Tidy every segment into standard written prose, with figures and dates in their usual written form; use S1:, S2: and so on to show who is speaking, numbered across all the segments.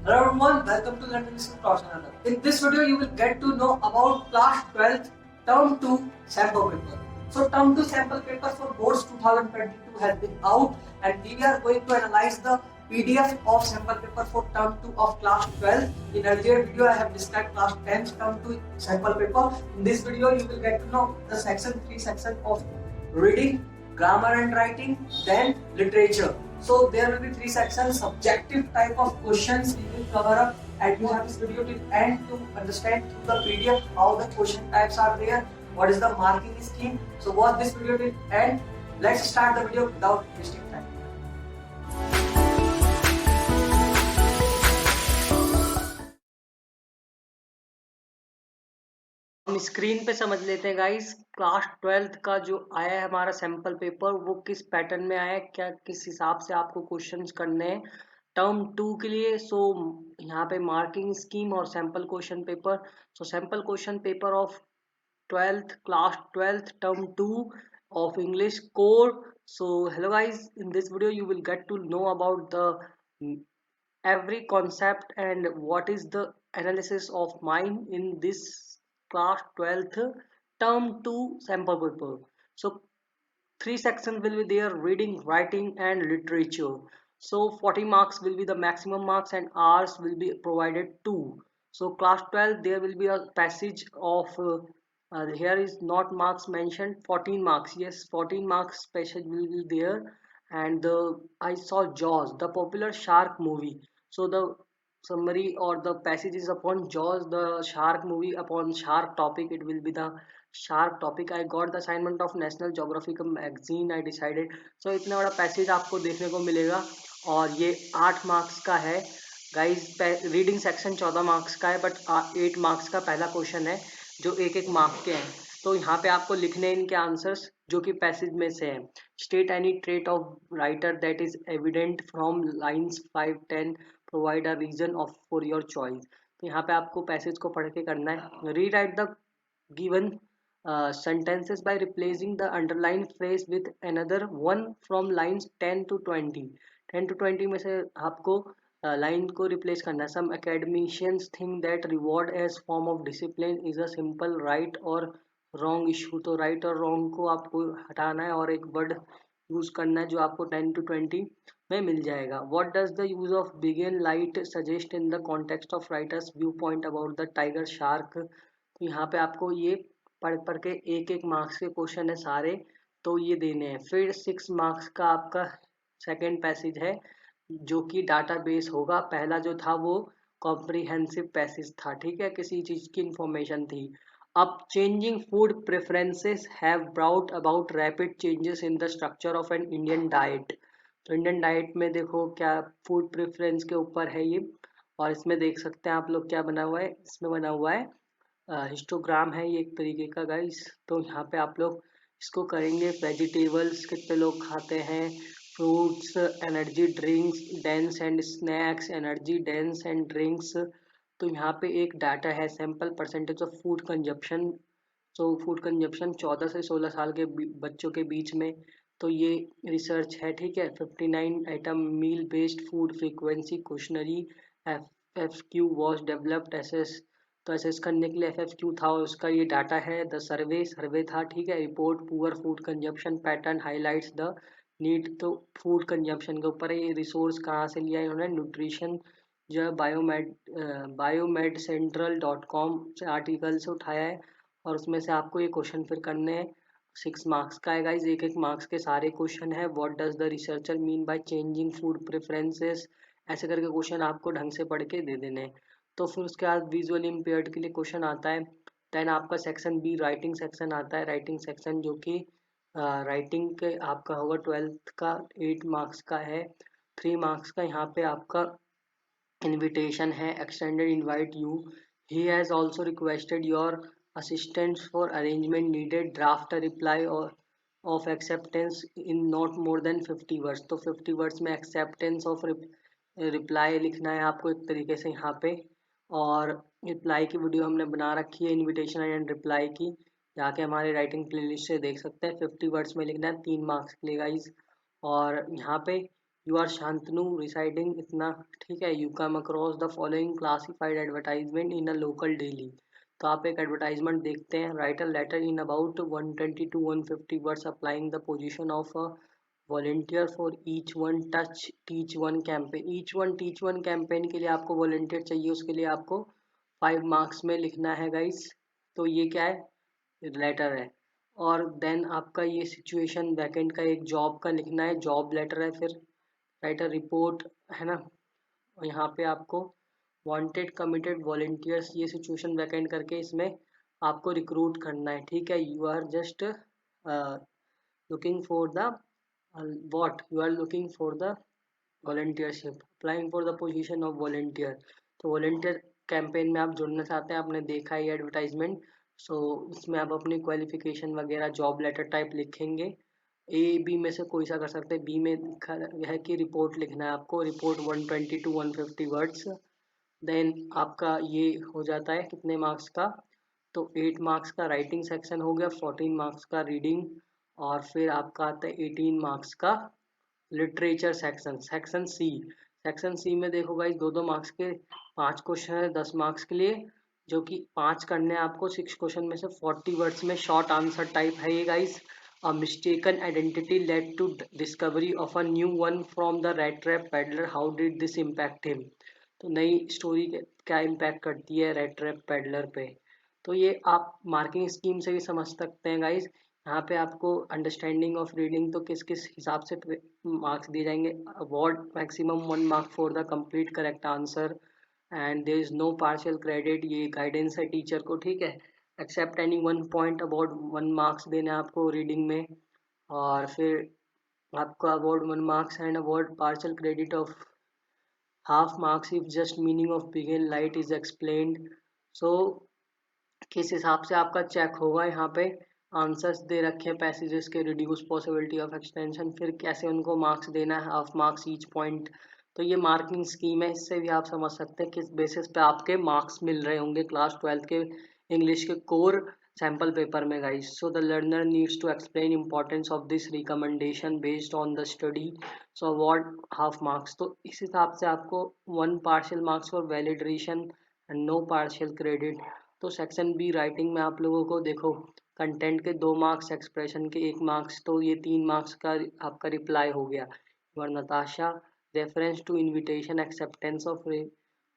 S1: Hello everyone, welcome to London School Class Another. In this video, you will get to know about class 12th term 2 sample paper. So term 2 sample paper for boards 2022 has been out, and we are going to analyze the PDF of sample paper for term 2 of class 12. In earlier video, I have described class 10th term 2 sample paper. In this video, you will get to know the three section of reading, grammar and writing, then literature. So there will be three sections, subjective type of questions we will cover up, and you have this video till end to understand through the PDF how the question types are there, what is the marking scheme. So watch this video till end. Let's start the video without wasting time. हम screen पे समझ लेते हैं guys, class 12th का जो आया है हमारा सैंपल पेपर वो किस पैटर्न में आया है, क्या किस हिसाब से आपको क्वेश्चंस करने हैं टर्म 2 के लिए। सो यहाँ पे मार्किंग स्कीम और sample question paper. So sample question paper of 12th class 12th term 2 of English core. So hello guys, in this video you will get to know about the every concept and what is the analysis of mine in this class 12th term 2 sample paper. So three sections will be there: reading, writing and literature. So 40 marks will be the maximum marks and hours will be provided too. So class 12 there will be a passage of here is not marks mentioned, 14 marks, yes, 14 marks passage will be there. And I saw Jaws, the popular shark movie. So the summary or the passage is upon Jaws, the shark movie, upon shark topic. It will be the shark topic. I got the assignment of National Geographic magazine, I decided. So इतना बड़ा passage आपको देखने को मिलेगा और ये 8 marks का है गाइज। रीडिंग सेक्शन 14 मार्क्स का है, बट 8 मार्क्स का पहला क्वेश्चन है जो एक एक मार्क के हैं। तो यहाँ पे आपको लिखने इनके आंसर्स जो कि पैसेज में से हैं। State any trait of writer that is evident from lines 5-10, provide a reason of for your choice. तो यहाँ पे आपको पैसेज को पढ़ के करना है। री right the given sentences by replacing the underlined phrase with another one from lines 10 to 20. 10 to 20 में से आपको लाइन को रिप्लेस करना है। सम academicians think that reward as form of discipline is a simple right or wrong issue. तो right और wrong को आपको हटाना है और एक वर्ड यूज करना है जो आपको 10 to 20 में मिल जाएगा। What does the use of begin light suggest in the context of writer's viewpoint about the tiger shark? तो यहाँ पे आपको ये पढ़ पढ़ के एक एक मार्क्स के क्वेश्चन है सारे, तो ये देने हैं। फिर 6 मार्क्स का आपका सेकेंड पैसेज है जो कि डाटाबेस होगा। पहला जो था वो कॉम्प्रिहेंसिव पैसेज था, ठीक है, किसी चीज की इंफॉर्मेशन थी। अब changing food preferences have brought about rapid changes in the structure of an Indian diet. तो इंडियन डाइट में देखो क्या फूड प्रेफरेंस के ऊपर है ये, और इसमें देख सकते हैं आप लोग क्या बना हुआ है। इसमें बना हुआ है हिस्टोग्राम है ये एक तरीके का गाइस। तो यहाँ पे आप लोग इसको करेंगे। वेजिटेबल्स कितने लोग खाते हैं, fruits, energy drinks, dense and snacks, energy dense and drinks. तो यहाँ पे एक डाटा है sample percentage of food consumption. तो फूड कंजप्शन 14 से 16 साल के बच्चों के बीच में। तो ये रिसर्च है, ठीक है। 59 item meal based food frequency questionnaire F Q was developed assess. तो असेस करने के लिए FFQ था और उसका ये डाटा है। द सर्वे था, ठीक है। Report poor food consumption pattern highlights the need. तो फूड कंजप्शन के ऊपर ये रिसोर्स कहाँ से लिया इन्होंने, न्यूट्रिशन जो है बायोमेड सेंट्रल .com से आर्टिकल से उठाया है और उसमें से आपको ये क्वेश्चन फिर करने हैं। 6 मार्क्स का है गाइज, एक एक मार्क्स के सारे क्वेश्चन है। What does the researcher mean by changing food preferences, ऐसे करके क्वेश्चन आपको ढंग से पढ़ के दे देने हैं। तो फिर उसके बाद विजुअली इम्पेयर्ड के लिए क्वेश्चन आता है। देन आपका सेक्शन बी राइटिंग सेक्शन आता है। राइटिंग सेक्शन जो कि राइटिंग के आपका होगा 12th का, 8 मार्क्स का है। 3 मार्क्स का यहाँ पे आपका इनविटेशन है, extended invite you, he has also requested your assistants for arrangement needed, draft a reply और of acceptance in not more than 50 words. तो 50 वर्ड्स में एक्सेप्टेंस ऑफ रिप्लाई लिखना है आपको एक तरीके से यहाँ पे। और रिप्लाई की वीडियो हमने बना रखी है, इनविटेशन एंड रिप्लाई की, जाके हमारे राइटिंग प्लेलिस्ट से देख सकते हैं। 50 वर्ड्स में लिखना है, 3 मार्क्स के लिए गाइज। और यहाँ पे यू आर शांतनु रिसाइडिंग इतना, ठीक है। You come across the following classified advertisement in a local daily. तो आप एक एडवर्टाइजमेंट देखते हैं, write a letter in about 120 to 150 words applying the position of a volunteer for each one touch teach one campaign. Each one teach one campaign के लिए आपको volunteer चाहिए, उसके लिए आपको 5 मार्क्स में लिखना है गाइस। तो ये क्या है, लेटर है। और देन आपका ये सिचुएशन वैकेंट का एक जॉब का लिखना है, जॉब लेटर है। फिर राइट अ रिपोर्ट, है ना। और यहाँ पे आपको वांटेड कमिटेड वॉलेंटियर्स, ये सिचुएशन वैकेंट करके इसमें आपको रिक्रूट करना है, ठीक है। You are just looking for the what you are looking for the volunteership, applying for the position of volunteer। तो volunteer कैंपेन में आप जुड़ना चाहते हैं, आपने देखा है एडवर्टाइजमेंट। सो इसमें आप अपनी क्वालिफिकेशन वगैरह जॉब लेटर टाइप लिखेंगे। ए बी में से कोई सा कर सकते हैं। बी में लिखा है कि रिपोर्ट लिखना है आपको, रिपोर्ट 120 to 150 वर्ड्स। देन आपका ये हो जाता है कितने मार्क्स का, तो 8 मार्क्स का राइटिंग सेक्शन हो गया, 14 मार्क्स का रीडिंग, और फिर आपका आता है 18 मार्क्स का literature section, section C. Section C में देखो गाइस, 2-2 मार्क्स के 5 क्वेश्चन है 10 मार्क्स के लिए, जो कि 5 करने हैं आपको। 6 क्वेश्चन में से 40 वर्ड्स में शॉर्ट आंसर टाइप है ये guys. A mistaken identity led to discovery of a new one from the red trap peddler, how did this impact him. तो नई स्टोरी क्या इम्पैक्ट करती है रेड ट्रैप पेडलर पे। तो ये आप मार्किंग स्कीम से भी समझ सकते हैं गाइज। यहाँ पे आपको अंडरस्टैंडिंग ऑफ रीडिंग तो किस किस हिसाब से मार्क्स दिए जाएंगे। Award maximum 1 mark for the complete correct answer, and there is no partial credit, ये गाइडेंस है टीचर को, ठीक है। Accept any 1 point about 1 marks देना है आपको रीडिंग में। और फिर आपका award 1 marks and award partial credit of half marks if just meaning of begin light is explained. So किस हिसाब से आपका चेक होगा, यहाँ पे आंसर्स दे रखे हैं पैसेजेस के, रिड्यूस पॉसिबिलिटी ऑफ एक्सटेंशन, फिर कैसे उनको मार्क्स देना है, हाफ मार्क्स ईच पॉइंट। तो ये मार्किंग स्कीम है, इससे भी आप समझ सकते हैं किस बेसिस पे आपके मार्क्स मिल रहे होंगे क्लास 12 के इंग्लिश के कोर सैम्पल पेपर में guys. So the learner needs to explain importance of this recommendation based on the study, so award half marks. तो इस हिसाब से आपको 1 partial marks for validation and no partial credit. तो section B writing में आप लोगों को देखो, कंटेंट के 2 मार्क्स, एक्सप्रेशन के 1 मार्क्स, तो ये 3 मार्क्स का आपका रिप्लाई हो गया। और Natasha reference to invitation acceptance of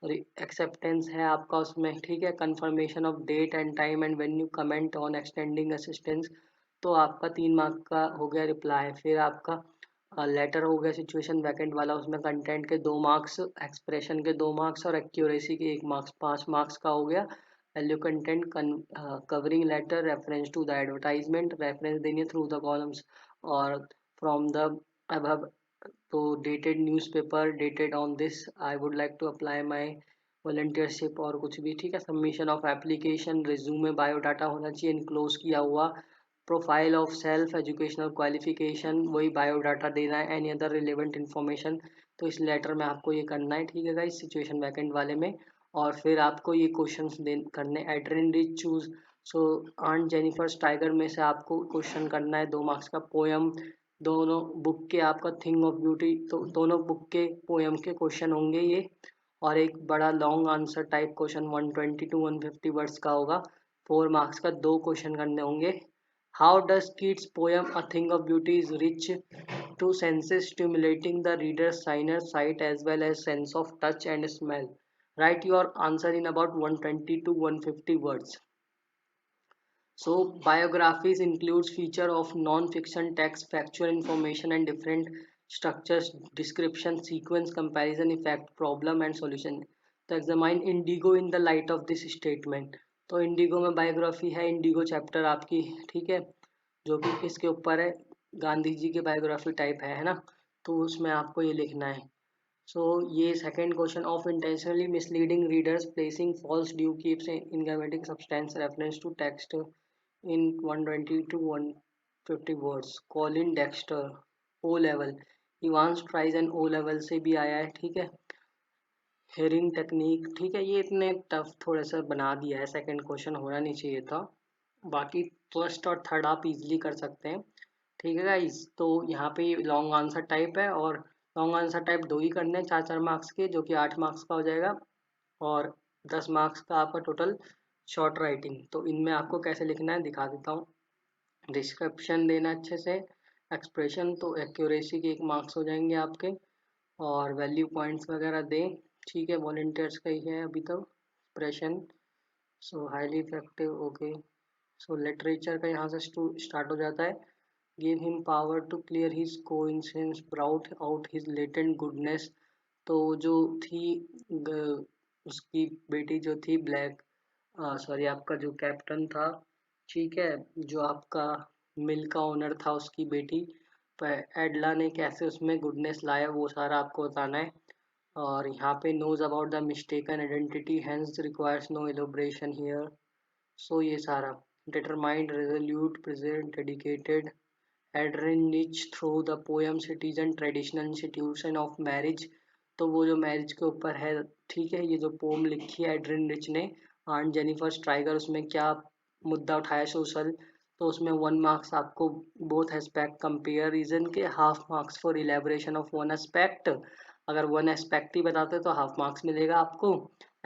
S1: acceptance है आपका उसमें, ठीक है। Confirmation of date and time and venue comment on extending assistance, तो आपका 3 मार्क का हो गया रिप्लाई। फिर आपका लेटर हो गया सिचुएशन वैकेंट वाला, उसमें कंटेंट के 2 मार्क्स, एक्सप्रेशन के 2 मार्क्स और एक्यूरेसी के 1 मार्क्स, 5 मार्क्स का हो गया। Value content covering letter, reference to the advertisement, reference देंगे थ्रू द कॉलम्स और फ्रॉम द अबव। तो dated newspaper, dated on this I would like to apply my volunteership, और कुछ भी, ठीक है। Submission of application, resume, biodata होना चाहिए इनक्लोज किया हुआ, profile of self, educational qualification, वही बायोडाटा देना है, एनी अदर रिलेवेंट इन्फॉर्मेशन। तो इस लेटर में आपको ये करना है, ठीक है गाइस, सिचुएशन वैकेंट वाले में। और फिर आपको ये क्वेश्चंस करने, एड्रिन रिच चूज। सो आंट जेनिफर्स टाइगर में से आपको क्वेश्चन करना है, 2 मार्क्स का। पोयम, दोनों बुक के आपका थिंग ऑफ ब्यूटी, तो दोनों बुक के पोयम के क्वेश्चन होंगे ये। और एक बड़ा long answer type question 120 to 150 words का होगा, 4 मार्क्स का, 2 क्वेश्चन करने होंगे। How does kids poem a thing of beauty is rich to senses, stimulating the reader's sinus sight as well as sense of touch and smell. Write your answer in about 120 to 150 words. So biographies includes feature of non-fiction text, factual information and different structures, description, sequence, comparison, effect, problem and solution. तो examine indigo in the light of this statement. तो Indigo में biography है, Indigo chapter आपकी, ठीक है, जो कि किसके ऊपर है, गांधी जी के बायोग्राफी टाइप है ना। तो उसमें आपको ये लिखना है। सो ये second question of intentionally misleading readers, placing false due keeps enigmatic substance, reference to text in 120 to 150 words. Colin Dexter, O level, Evans tries an O level से भी आया है, ठीक है। हेरिंग टेक्निक, ठीक है। ये इतने टफ थोड़ा सा बना दिया है, सेकंड क्वेश्चन होना नहीं चाहिए था। बाकी फर्स्ट और थर्ड आप इजीली कर सकते हैं, ठीक है गाइस। तो यहाँ पे लॉन्ग आंसर टाइप है और लॉन्ग आंसर टाइप 2 ही करने हैं 4-4 मार्क्स के, जो कि 8 मार्क्स का हो जाएगा, और 10 मार्क्स का आपका टोटल शॉर्ट राइटिंग। तो इनमें आपको कैसे लिखना है दिखा देता हूँ। डिस्क्रिप्शन देना अच्छे से, एक्सप्रेशन तो एक्यूरेसी के 1 मार्क्स हो जाएंगे आपके, और वैल्यू पॉइंट्स वगैरह दें। ठीक है, वॉलंटियर्स का ही है अभी तक expression. So highly effective, okay. So literature का यहाँ से स्टार्ट हो जाता है। Give him power to clear his coincidence, brought out his latent goodness. तो जो थी उसकी बेटी जो थी ब्लैक, सॉरी आपका जो कैप्टन था, ठीक है, जो आपका मिल का ओनर था उसकी बेटी, पर एडला ने कैसे उसमें गुडनेस लाया वो सारा आपको बताना है। और यहाँ पे knows about the mistaken identity hence requires no elaboration here. So ये सारा डिटरमाइंड, रेजोल्यूट, प्रेजेंट, डेडिकेटेड, एड्रिनरिच through the poem citizen traditional institution of marriage. तो वो जो मैरिज के ऊपर है, ठीक है, ये जो पोम लिखी है एड्रिनरिच ने, आंट जेनिफर स्ट्राइगर, उसमें क्या मुद्दा उठाया सोशल। तो उसमें 1 मार्क्स आपको बोथ एस्पेक्ट कंपेयर रीजन के, half marks for elaboration of 1 aspect. अगर 1 एस्पेक्ट ही बताते तो हाफ मार्क्स मिलेगा आपको।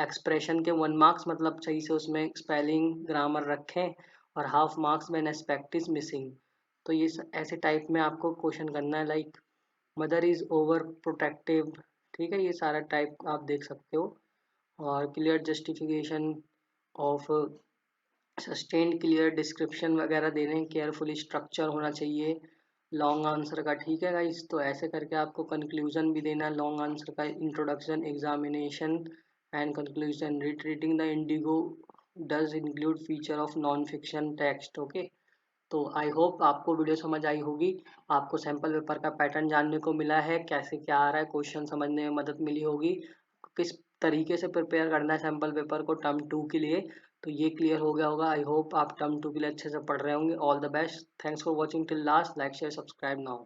S1: एक्सप्रेशन के 1 मार्क्स, मतलब सही से उसमें स्पेलिंग ग्रामर रखें, और half marks when aspect is missing. तो ये ऐसे टाइप में आपको क्वेश्चन करना है, like mother is over protective, ठीक है, ये सारा टाइप आप देख सकते हो। और clear justification of sustained, clear description वगैरह देने, केयरफुली स्ट्रक्चर होना चाहिए लॉन्ग आंसर का, ठीक है गाइस। तो ऐसे करके आपको कंक्लूजन भी देना है लॉन्ग आंसर का, introduction, examination and conclusion. Retreating the Indigo does include feature of non fiction text, okay. तो आई होप आपको वीडियो समझ आई होगी, आपको सैम्पल पेपर का पैटर्न जानने को मिला है, कैसे क्या आ रहा है, क्वेश्चन समझने में मदद मिली होगी, किस तरीके से प्रिपेयर करना है सैम्पल पेपर को टर्म 2 के लिए। तो ये क्लियर हो गया होगा। आई होप आप टर्म 2 के लिए अच्छे से पढ़ रहे होंगे। All the best, thanks for watching till last, like share subscribe now.